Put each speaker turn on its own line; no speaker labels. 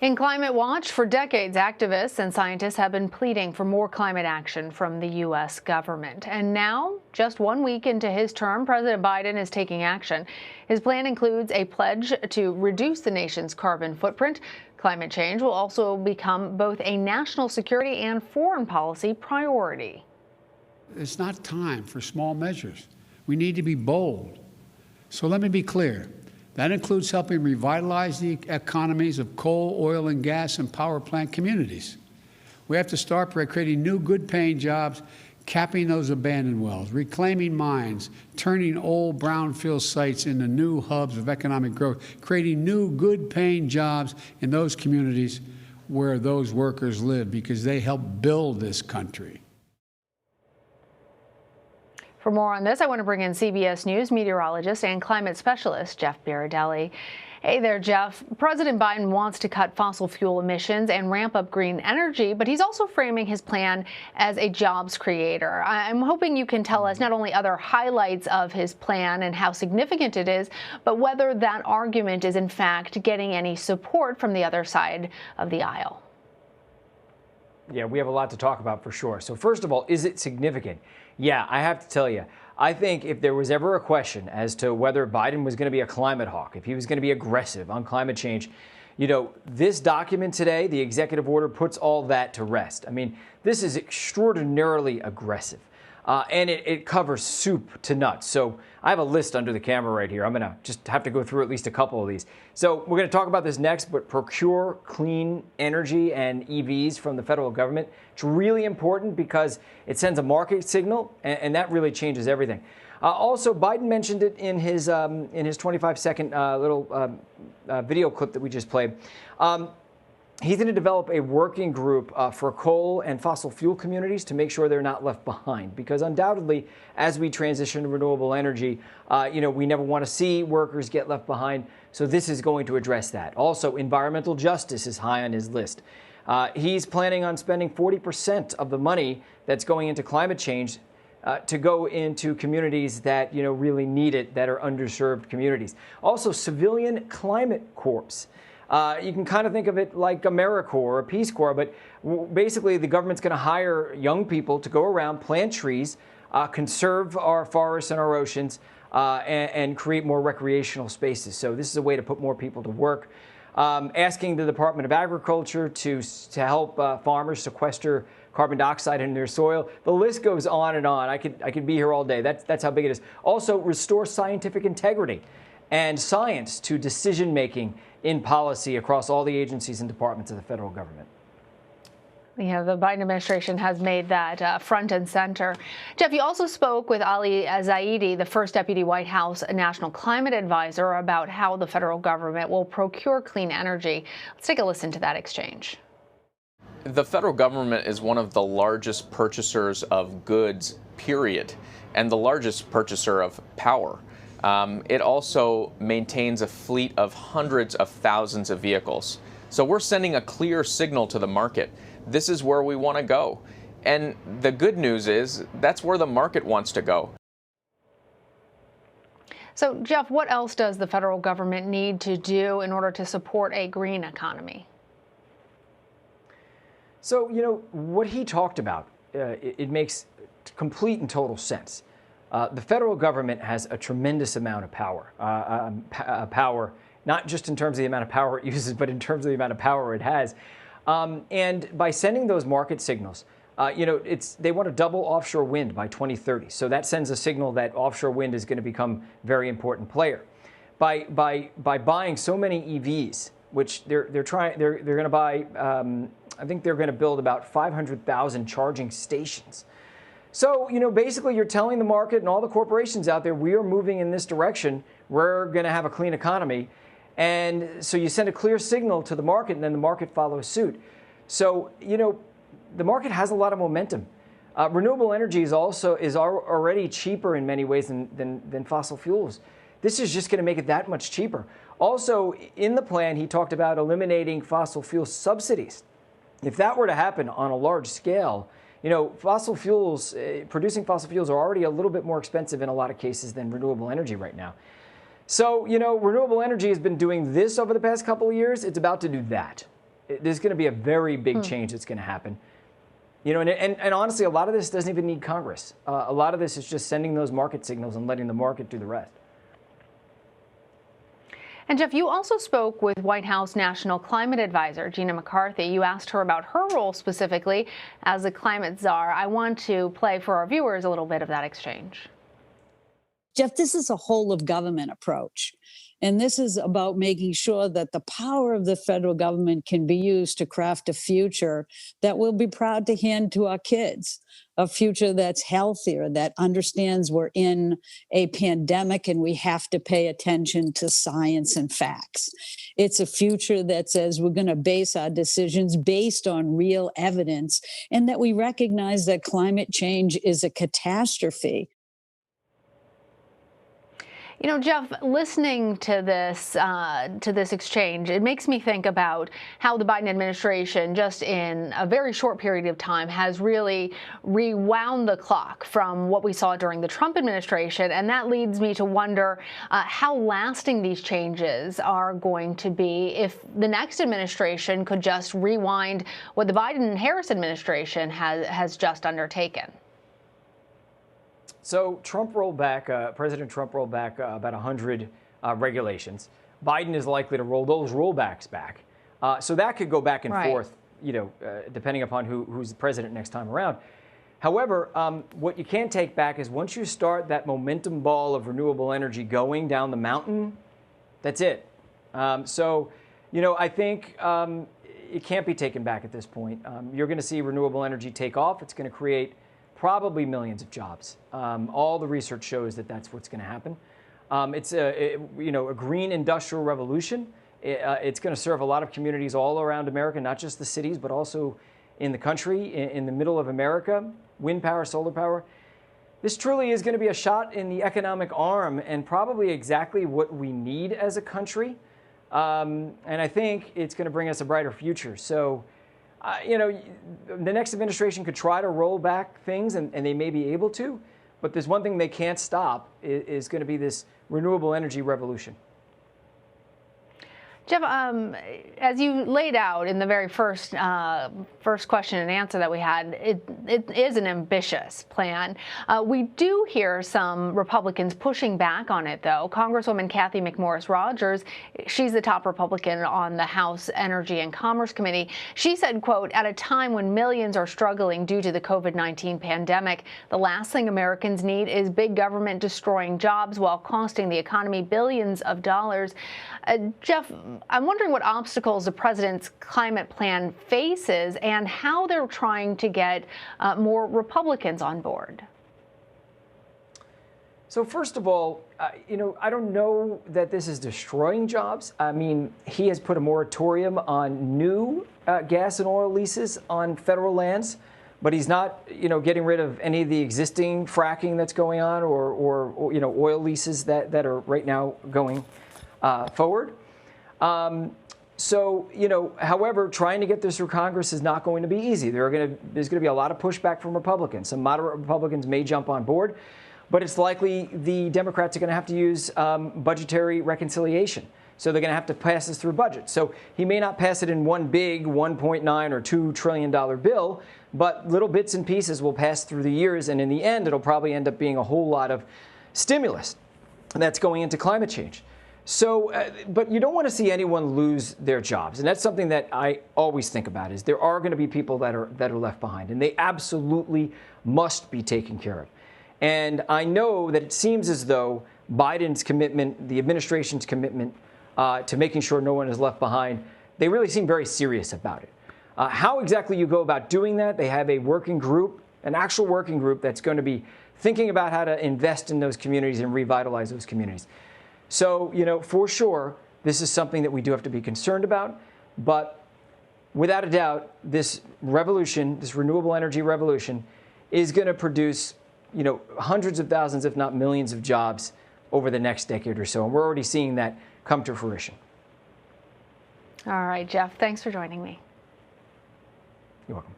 In Climate Watch, for decades, activists and scientists have been pleading for more climate action from the U.S. government. And now, just 1 week into his term, President Biden is taking action. His plan includes a pledge to reduce the nation's carbon footprint. Climate change will also become both a national security and foreign policy priority.
It's not time for small measures. We need to be bold. So let me be clear. That includes helping revitalize the economies of coal, oil, and gas and power plant communities. We have to start by creating new good-paying jobs, capping those abandoned wells, reclaiming mines, turning old brownfield sites into new hubs of economic growth, creating new good-paying jobs in those communities where those workers live, because they help build this country.
For more on this, I want to bring in CBS News meteorologist and climate specialist Jeff Berardelli. Hey there, Jeff. President Biden wants to cut fossil fuel emissions and ramp up green energy, but he's also framing his plan as a jobs creator. I'm hoping you can tell us not only other highlights of his plan and how significant it is, but whether that argument is in fact getting any support from the other side of the aisle.
Yeah, we have a lot to talk about for sure. So first of all, is it significant? Yeah, I have to tell you, I think if there was ever a question as to whether Biden was going to be a climate hawk, if he was going to be aggressive on climate change, you know, this document today, the executive order, puts all that to rest. I mean, this is extraordinarily aggressive. And it covers soup to nuts. So I have a list under the camera right here. I'm going to just have to go through at least a couple of these. So we're going to talk about this next, but procure clean energy and EVs from the federal government. It's really important because it sends a market signal, and that really changes everything. Also, Biden mentioned it in his 25-second little video clip that we just played. He's going to develop a working group for coal and fossil fuel communities to make sure they're not left behind, because undoubtedly, as we transition to renewable energy, we never want to see workers get left behind. So this is going to address that. Also, environmental justice is high on his list. He's planning on spending 40% of the money that's going into climate change to go into communities that really need it, that are underserved communities. Also, civilian climate corps. You can kind of think of it like AmeriCorps or Peace Corps, but basically the government's going to hire young people to go around, plant trees, conserve our forests and our oceans, and create more recreational spaces. So this is a way to put more people to work. Asking the Department of Agriculture to help farmers sequester carbon dioxide in their soil. The list goes on and on. I could be here all day. That's how big it is. Also, restore scientific integrity and science to decision-making in policy across all the agencies and departments of the federal government.
Yeah, the Biden administration has made that front and center. Jeff, you also spoke with Ali Zaidi, the first Deputy White House National Climate Advisor, about how the federal government will procure clean energy. Let's take a listen to that exchange.
The federal government is one of the largest purchasers of goods, period, and the largest purchaser of power. It also maintains a fleet of hundreds of thousands of vehicles. So we're sending a clear signal to the market. This is where we want to go. And the good news is that's where the market wants to go.
So, Jeff, what else does the federal government need to do in order to support a green economy?
So, what he talked about, it makes complete and total sense. The federal government has a tremendous amount of power, not just in terms of the amount of power it uses, but in terms of the amount of power it has. And by sending those market signals, they want to double offshore wind by 2030. So that sends a signal that offshore wind is going to become a very important player. By buying so many EVs, which they're going to buy, I think they're going to build about 500,000 charging stations. So, basically you're telling the market and all the corporations out there, we are moving in this direction. We're going to have a clean economy. And so you send a clear signal to the market, and then the market follows suit. So, the market has a lot of momentum. Renewable energy is already cheaper in many ways than fossil fuels. This is just going to make it that much cheaper. Also, in the plan, he talked about eliminating fossil fuel subsidies. If that were to happen on a large scale, fossil fuels, producing fossil fuels are already a little bit more expensive in a lot of cases than renewable energy right now. So, renewable energy has been doing this over the past couple of years. It's about to do that. There's going to be a very big change that's going to happen. You know, and honestly, a lot of this doesn't even need Congress. A lot of this is just sending those market signals and letting the market do the rest.
And Jeff, you also spoke with White House National Climate Advisor Gina McCarthy. You asked her about her role specifically as a climate czar. I want to play for our viewers a little bit of that exchange.
Jeff, this is a whole of government approach. And this is about making sure that the power of the federal government can be used to craft a future that we'll be proud to hand to our kids, a future that's healthier, that understands we're in a pandemic and we have to pay attention to science and facts. It's a future that says we're going to base our decisions based on real evidence, and that we recognize that climate change is a catastrophe.
You know, Jeff, listening to this exchange, it makes me think about how the Biden administration, just in a very short period of time, has really rewound the clock from what we saw during the Trump administration. And that leads me to wonder how lasting these changes are going to be if the next administration could just rewind what the Biden-Harris administration has just undertaken.
So Trump rolled back, President Trump rolled back about 100 regulations. Biden is likely to roll those rollbacks back. So that could go back and forth, you know, depending upon who's the president next time around. However, what you can't take back is once you start that momentum ball of renewable energy going down the mountain, that's it. So, you know, I think it can't be taken back at this point. You're going to see renewable energy take off. It's going to create probably millions of jobs. All the research shows that that's what's going to happen. It's a green industrial revolution. It's going to serve a lot of communities all around America, not just the cities, but also in the country, in the middle of America. Wind power, solar power. This truly is going to be a shot in the economic arm, and probably exactly what we need as a country. And I think it's going to bring us a brighter future. So, you know, the next administration could try to roll back things, and they may be able to, but there's one thing they can't stop is going to be this renewable energy revolution.
Jeff, as you laid out in the very first question and answer that we had, it is an ambitious plan. We do hear some Republicans pushing back on it, though. Congresswoman Cathy McMorris Rodgers, she's the top Republican on the House Energy and Commerce Committee. She said, quote, "At a time when millions are struggling due to the COVID-19 pandemic, the last thing Americans need is big government destroying jobs while costing the economy billions of dollars." Jeff, I'm wondering what obstacles the president's climate plan faces and how they're trying to get more Republicans on board.
So first of all, you know, I don't know that this is destroying jobs. I mean, he has put a moratorium on new gas and oil leases on federal lands, but he's not, you know, getting rid of any of the existing fracking that's going on or you know, oil leases that are right now going forward. So, you know, however, trying to get this through Congress is not going to be easy. There's going to be a lot of pushback from Republicans. Some moderate Republicans may jump on board, but it's likely the Democrats are going to have to use budgetary reconciliation. So they're going to have to pass this through budget. So he may not pass it in one big $1.9 or $2 trillion bill, but little bits and pieces will pass through the years. And in the end, it'll probably end up being a whole lot of stimulus that's going into climate change. So, but you don't want to see anyone lose their jobs. And that's something that I always think about, is there are going to be people that are left behind, and they absolutely must be taken care of. And I know that it seems as though Biden's commitment, the administration's commitment to making sure no one is left behind, they really seem very serious about it. How exactly you go about doing that, they have a working group, an actual working group that's going to be thinking about how to invest in those communities and revitalize those communities. So, you know, for sure, this is something that we do have to be concerned about. But without a doubt, this revolution, this renewable energy revolution, is going to produce, you know, hundreds of thousands, if not millions of jobs over the next decade or so. And we're already seeing that come to fruition.
All right, Jeff, thanks for joining me.
You're welcome.